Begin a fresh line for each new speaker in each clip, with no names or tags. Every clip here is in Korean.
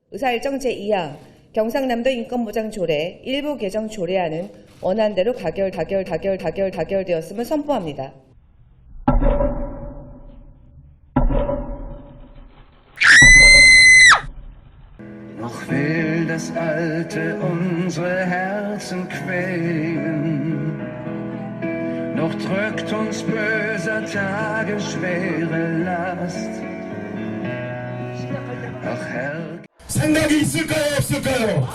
의사일정 제2항 경상남도 인권보장 조례 일부 개정 조례안은 원안대로 가결되었음을 선포합니다.
Noch will das Alte unsere Herzen quälen, noch drückt uns böser Tage schwere Last. Ach Herr,
생각이 있을까요, 없을까요?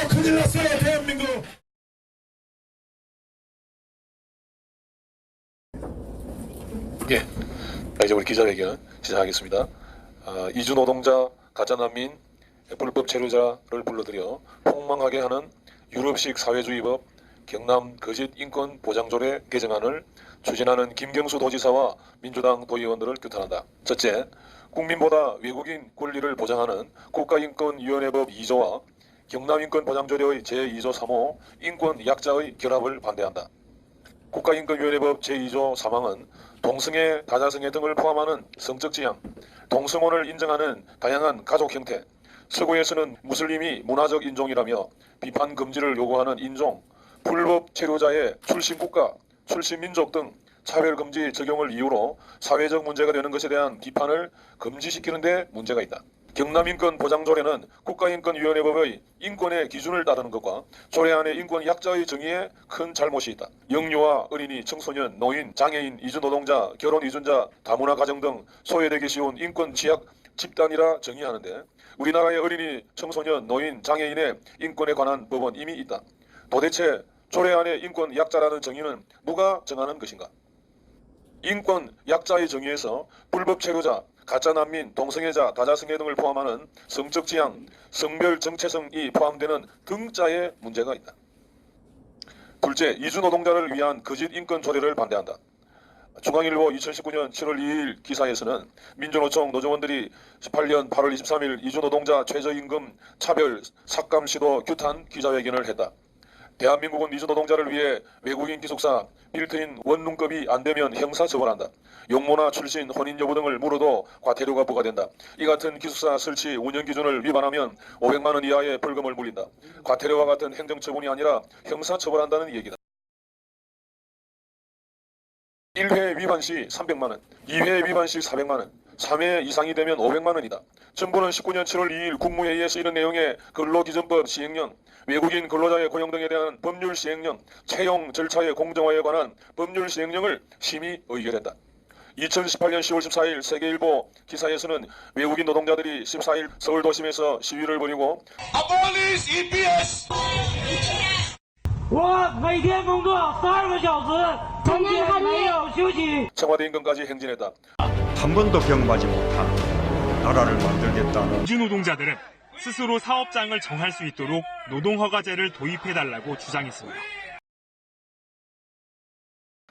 큰일 났어요, 대한민국.
예, 이제 우리 기자회견 시작하겠습니다. 이주 노동자, 가짜 난민, 불법 체류자를 불러들여 폭망하게 하는 유럽식 사회주의법 경남 거짓 인권 보장조례 개정안을 추진하는 김경수 도지사와 민주당 도의원들을 규탄한다. 첫째, 국민보다 외국인 권리를 보장하는 국가인권위원회법 2조와 경남인권보장조례의 제2조 3호 인권 약자의 결합을 반대한다. 국가인권위원회법 제2조 3항은 동성애, 다자성애 등을 포함하는 성적 지향, 동성혼을 인정하는 다양한 가족 형태, 서구에서는 무슬림이 문화적 인종이라며 비판 금지를 요구하는 인종, 불법 체류자의 출신 국가, 출신 민족 등 차별금지 적용을 이유로 사회적 문제가 되는 것에 대한 비판을 금지시키는 데 문제가 있다. 경남인권보장조례는 국가인권위원회법의 인권의 기준을 따르는 것과 조례안의 인권 약자의 정의에 큰 잘못이 있다. 영유아, 어린이, 청소년, 노인, 장애인, 이주노동자, 결혼이주자, 다문화 가정 등 소외되기 쉬운 인권 취약 집단이라 정의하는데 우리나라의 어린이, 청소년, 노인, 장애인의 인권에 관한 법은 이미 있다. 도대체 조례안의 인권 약자라는 정의는 누가 정하는 것인가? 인권 약자의 정의에서 불법 체류자, 가짜 난민, 동성애자, 다자성애 등을 포함하는 성적 지향, 성별 정체성이 포함되는 등자에 문제가 있다. 둘째, 이주 노동자를 위한 거짓 인권 조례를 반대한다. 중앙일보 2019년 7월 2일 기사에서는 민주노총 노조원들이 18년 8월 23일 이주 노동자 최저임금 차별 삭감 시도 규탄 기자회견을 했다. 대한민국은 이주 노동자를 위해 외국인 기숙사, 빌트인 원룸급이 안되면 형사처벌한다. 용모나 출신, 혼인 여부 등을 물어도 과태료가 부과된다. 이 같은 기숙사 설치 운영 기준을 위반하면 500만 원 이하의 벌금을 물린다. 과태료와 같은 행정처분이 아니라 형사처벌한다는 얘기다. 1회 위반 시 300만 원, 2회 위반 시 400만 원, 3회 이상이 되면 500만 원이다. 정부는 19년 7월 2일 국무회의에서 이런 내용의 근로기준법 시행령, 외국인 근로자의 고용 등에 대한 법률 시행령, 채용 절차의 공정화에 관한 법률 시행령을 심의 의결했다. 2018년 10월 14일 세계일보 기사에서는 외국인 노동자들이 14일 서울 도심에서 시위를 벌이고
Abolish EPS!
我每天工作12个小时，中间没有休息。
청와대 임금까지 행진했다.
한 번도 경험하지 못한 나라를 만들겠다는
이주 노동자들은 스스로 사업장을 정할 수 있도록 노동허가제를 도입해달라고 주장했습니다.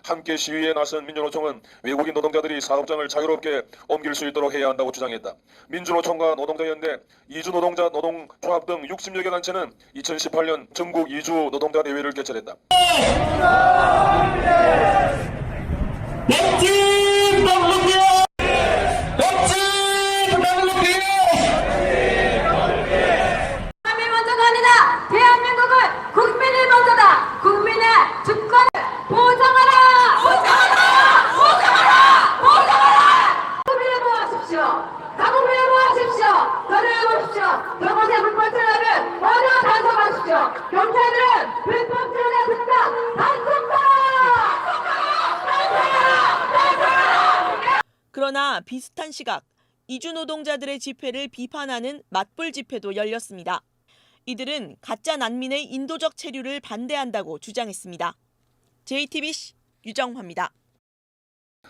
함께 시위에 나선 민주노총은 외국인 노동자들이 사업장을 자유롭게 옮길 수 있도록 해야 한다고 주장했다. 민주노총과 노동자연대, 이주노동자 노동조합 등 60여 개 단체는 2018년 전국 이주 노동자 대회를 개최했다.
사람이 먼저가 아니다. 대한민국은 국민이 먼저다. 국민의 주권을 보장하라. 보장하라. 보장하라. 보장하라. 국민을 보호하십시오. 가국민을 보호하십시오. 저를 보십시오. 저곳에 불법 체류하면 모두 단속하십시오. 경찰들은 불법 체류자 된다. 단속하라.
그러나 비슷한 시각 이주 노동자들의 집회를 비판하는 맞불 집회도 열렸습니다. 이들은 가짜 난민의 인도적 체류를 반대한다고 주장했습니다. JTBC 유정화입니다.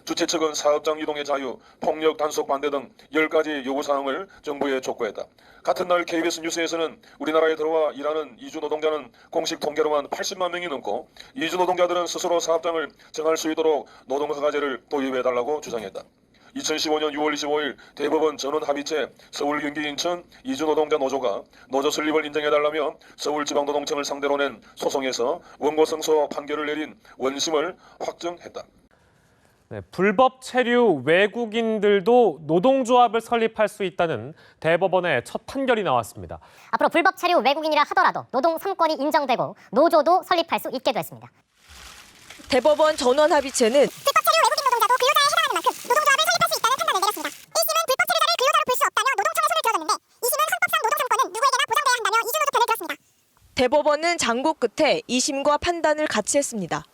주최 측은 사업장 이동의 자유, 폭력 단속 반대 등 10가지 요구사항을 정부에 촉구했다. 같은 날 KBS 뉴스에서는 우리나라에 들어와 일하는 이주 노동자는 공식 통계로만 80만 명이 넘고 이주 노동자들은 스스로 사업장을 정할 수 있도록 노동허가제를 도입해달라고 주장했다. 2015년 6월 25일 대법원 전원합의체 서울, 경기, 인천 이주노동자 노조가 노조 설립을 인정해달라며 서울지방노동청을 상대로 낸 소송에서 원고 승소 판결을 내린 원심을 확정했다.
불법 체류 외국인들도 노동조합을 설립할 수 있다는 대법원의 첫 판결이 나왔습니다.
앞으로 불법 체류 외국인이라 하더라도 노동 3권이 인정되고 노조도 설립할 수 있게 됐습니다.
대법원 전원 합의체는
불법 체류 외국인 노동자도 근로자에 해당하는 만큼 노동조합을 설립할 수 있다는 판단을 내렸습니다. 1심은 불법 체류자를 근로자로 볼 수 없다며 노동청에 손을 들어줬는데 2심은 헌법상 노동 3권은 누구에게나 보장돼야 한다며 이준호도 편을 들었습니다.
대법원은 장고 끝에 2심과 판단을 같이 했습니다.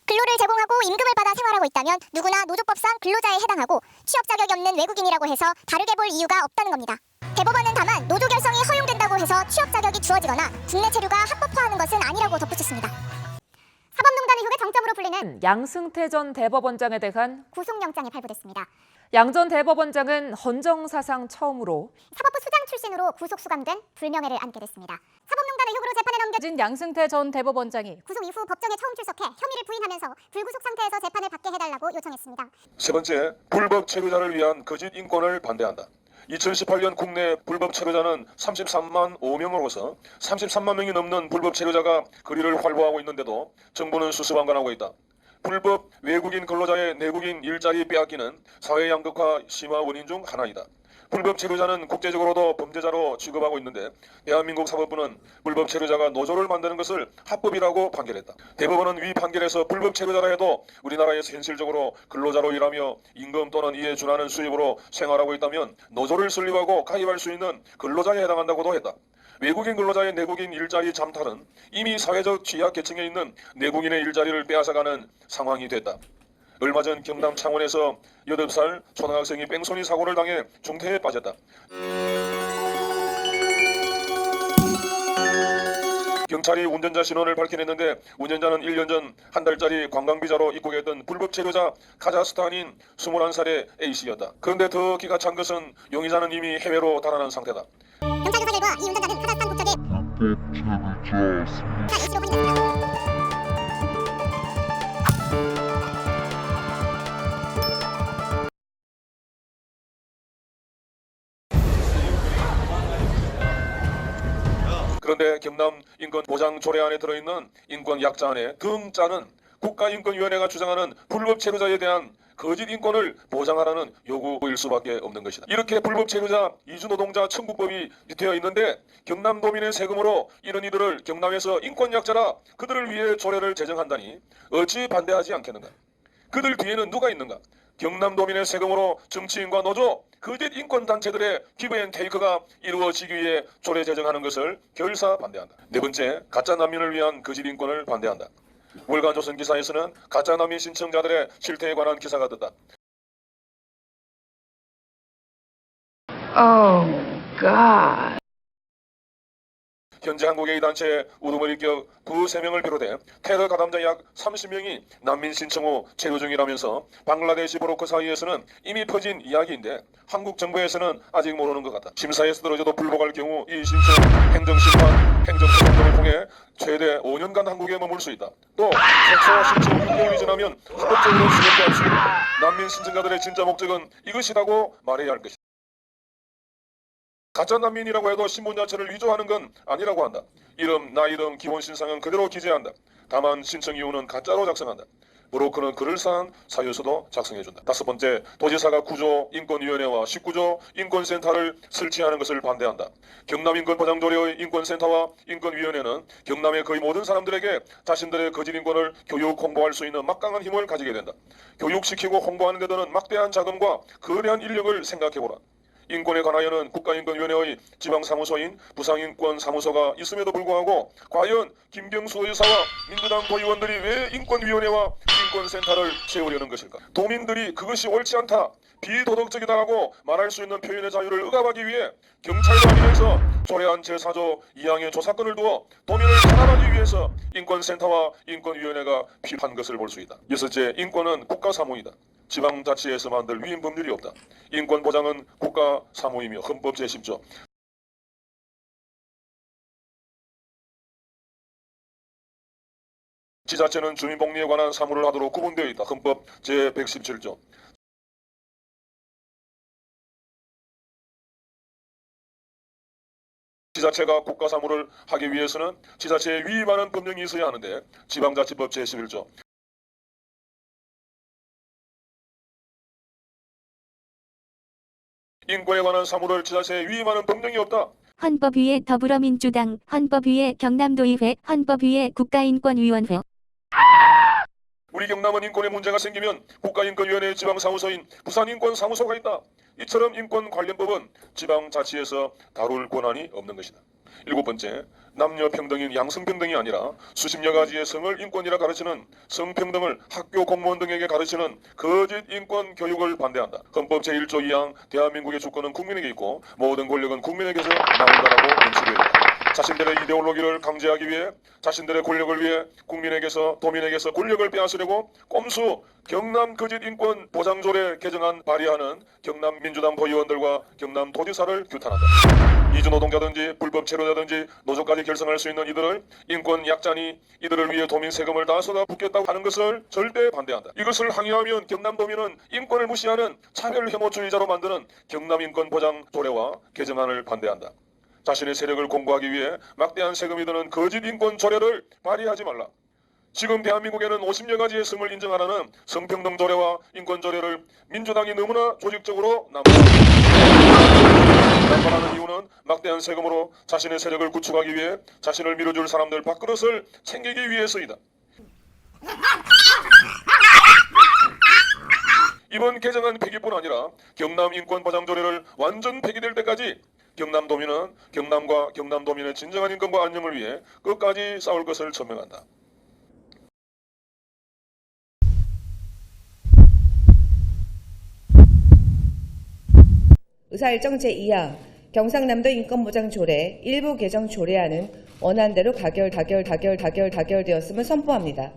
근로를 제공하고 임금을 받아 생활하고 있다면 누구나 노조법상 근로자에 해당하고 취업 자격이 없는 외국인이라고 해서 다르게 볼 이유가 없다는 겁니다. 대법원은 다만 노조 결성이 허용된다고 해서 취업 자격이 주어지거나 국내 체류가 합법화하는 것은 아니라고 덧붙였습니다. 사법농단 의혹의 정점으로 불리는
양승태 전 대법원장에 대한
구속영장이 발부됐습니다.
양 전 대법원장은 헌정사상 처음으로
사법부 수장 출신으로 구속 수감된 불명예를 안게 됐습니다. 사법농단 의혹으로 재판에 넘겨진
양승태 전 대법원장이
구속 이후 법정에 처음 출석해 혐의를 부인하면서 불구속 상태에서 재판을 받게 해달라고 요청했습니다.
세 번째, 불법 체류자를 위한 거짓 인권을 반대한다. 2018년 국내 불법 체류자는 33만 5명으로서 33만 명이 넘는 불법 체류자가 거리를 활보하고 있는데도 정부는 수수방관하고 있다. 불법 외국인 근로자의 내국인 일자리 빼앗기는 사회 양극화 심화 원인 중 하나이다. 불법 체류자는 국제적으로도 범죄자로 취급하고 있는데 대한민국 사법부는 불법 체류자가 노조를 만드는 것을 합법이라고 판결했다. 대법원은 위 판결에서 불법 체류자라 해도 우리나라에서 현실적으로 근로자로 일하며 임금 또는 이에 준하는 수입으로 생활하고 있다면 노조를 설립하고 가입할 수 있는 근로자에 해당한다고도 했다. 외국인 근로자의 내국인 일자리 잠탈은 이미 사회적 취약계층에 있는 내국인의 일자리를 빼앗아가는 상황이 됐다. 얼마 전 경남 창원에서 8살 초등학생이 뺑소니 사고를 당해 중태에 빠졌다. 경찰이 운전자 신원을 밝혀냈는데 운전자는 1년 전 한 달짜리 관광비자로 입국했던 불법 체류자 카자흐스탄인 21살의 A씨였다. 그런데 더 기가 찬 것은 용의자는 이미 해외로 달아난 상태다.
경찰 조사 결과 이 운전자는 카자흐스탄 국적의 A씨로 확인됐습니다.
그런데 경남 인권보장 조례안에 들어있는 인권약자안의 등자는 국가인권위원회가 주장하는 불법 체류자에 대한 거짓 인권을 보장하라는 요구일 수밖에 없는 것이다. 이렇게 불법 체류자 이주노동자 청구법이 되어 있는데 경남도민의 세금으로 이런 이들을 경남에서 인권약자라 그들을 위해 조례를 제정한다니 어찌 반대하지 않겠는가? 그들 뒤에는 누가 있는가? 경남도민의 세금으로 정치인과 노조, 거짓 인권단체들의 기브앤테이크가 이루어지기 위해 조례 제정하는 것을 결사 반대한다. 네 번째, 가짜 난민을 위한 거짓 인권을 반대한다. 월간 조선 기사에서는 가짜 난민 신청자들의 실태에 관한 기사가 떴다. 현재 한국의 이 단체에 우두머리격 두세 명을 비롯해 테러 가담자 약 30명이 난민 신청 후 체류 중이라면서 방글라데시 모로코 사이에서는 이미 퍼진 이야기인데 한국 정부에서는 아직 모르는 것 같다. 심사에 쓰러져도 불복할 경우 이 신청 행정심판, 행정소송을 통해 최대 5년간 한국에 머물 수 있다. 또 최초 신청 6개월이 지나면 합법적으로 수용될 수 있다. 난민 신청자들의 진짜 목적은 이것이라고 말해야 할 것이다. 가짜 난민이라고 해도 신분 자체를 위조하는 건 아니라고 한다. 이름, 나이 등 기본 신상은 그대로 기재한다. 다만 신청 이유는 가짜로 작성한다. 브로커는 그럴싸한 사유서도 작성해준다. 다섯 번째, 도지사가 구조 인권위원회와 19조 인권센터를 설치하는 것을 반대한다. 경남인권보장조례의 인권센터와 인권위원회는 경남의 거의 모든 사람들에게 자신들의 거짓 인권을 교육 홍보할 수 있는 막강한 힘을 가지게 된다. 교육시키고 홍보하는 데도는 막대한 자금과 거대한 인력을 생각해보라. 인권에 관하여는 국가인권위원회의 지방사무소인 부산인권사무소가 있음에도 불구하고 과연 김경수 의사와 민주당 도의원들이 왜 인권위원회와 인권센터를 세우려는 것일까? 도민들이 그것이 옳지 않다, 비도덕적이다라고 말할 수 있는 표현의 자유를 억압하기 위해 경찰도 아니면서 조례안 제4조 2항의 조사권을 두어 도민을 탄압하기 위해서 인권센터와 인권위원회가 필요한 것을 볼 수 있다. 여섯째, 인권은 국가사무이다. 지방자치에서 만들 위임법률이 없다. 인권보장은 국가사무이며 헌법 제10조. 지자체는 주민복리에 관한 사무를 하도록 구분되어 있다. 헌법 제117조. 지자체가 국가사무를 하기 위해서는 지자체에 위임하는 법령이 있어야 하는데 지방자치법 제11조. 인권에 관한 사무를 지자체에 위임하는 법령이 없다.
헌법위에 더불어민주당, 헌법위에 경남도의회, 헌법위에 국가인권위원회.
우리 경남은 인권에 문제가 생기면 국가인권위원회 지방사무소인 부산인권사무소가 있다. 이처럼 인권 관련 법은 지방자치에서 다룰 권한이 없는 것이다. 7번째, 남녀 평등인 양성평등이 아니라 수십여 가지의 성을 인권이라 가르치는 성평등을 학교 공무원 등에게 가르치는 거짓 인권 교육을 반대한다. 헌법 제1조 2항 대한민국의 주권은 국민에게 있고 모든 권력은 국민에게서 나온다라고 명시되어 있다. 자신들의 이데올로기를 강제하기 위해 자신들의 권력을 위해 국민에게서 도민에게서 권력을 빼앗으려고 꼼수 경남 거짓 인권 보장조례 개정안 발의하는 경남 민주당 의원들과 경남 도지사를 규탄한다. 이주 노동자든지 불법 체류자든지 노조까지 결성할 수 있는 이들을 인권 약자니 이들을 위해 도민 세금을 다 쏟아붓겠다고 하는 것을 절대 반대한다. 이것을 항의하면 경남도민은 인권을 무시하는 차별 혐오주의자로 만드는 경남인권보장조례와 개정안을 반대한다. 자신의 세력을 공고하기 위해 막대한 세금이 드는 거짓 인권 조례를 발의하지 말라. 지금 대한민국에는 50여 가지의 성을 인정하는 성평등 조례와 인권 조례를 민주당이 너무나 조직적으로 남발하는 이유는 막대한 세금으로 자신의 세력을 구축하기 위해 자신을 밀어줄 사람들 밥그릇을 챙기기 위해서이다. 이번 개정안 폐기뿐 아니라 경남 인권보장조례를 완전 폐기될 때까지 경남도민은 경남과 경남도민의 진정한 인권과 안녕을 위해 끝까지 싸울 것을 천명한다.
의사일정 제2항 경상남도 인권보장조례 일부 개정 조례안은 원안대로 가결되었음을 선포합니다.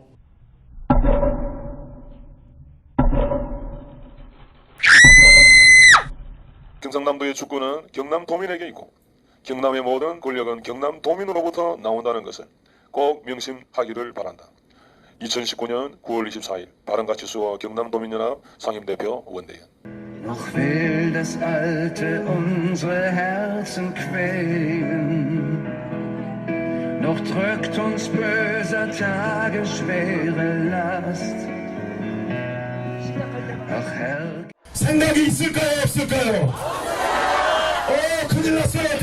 경상남도의 주권은 경남도민에게 있고 경남의 모든 권력은 경남도민으로부터 나온다는 것을 꼭 명심하기를 바란다. 2019년 9월 24일 바른가치수호 경남도민연합 상임대표 원대현.
Noch will das Alte unsere Herzen quälen, noch drückt uns böser Tage schwere Last. Ach Herr,
생각이 있을까요, 없을까요? 큰일 났어요.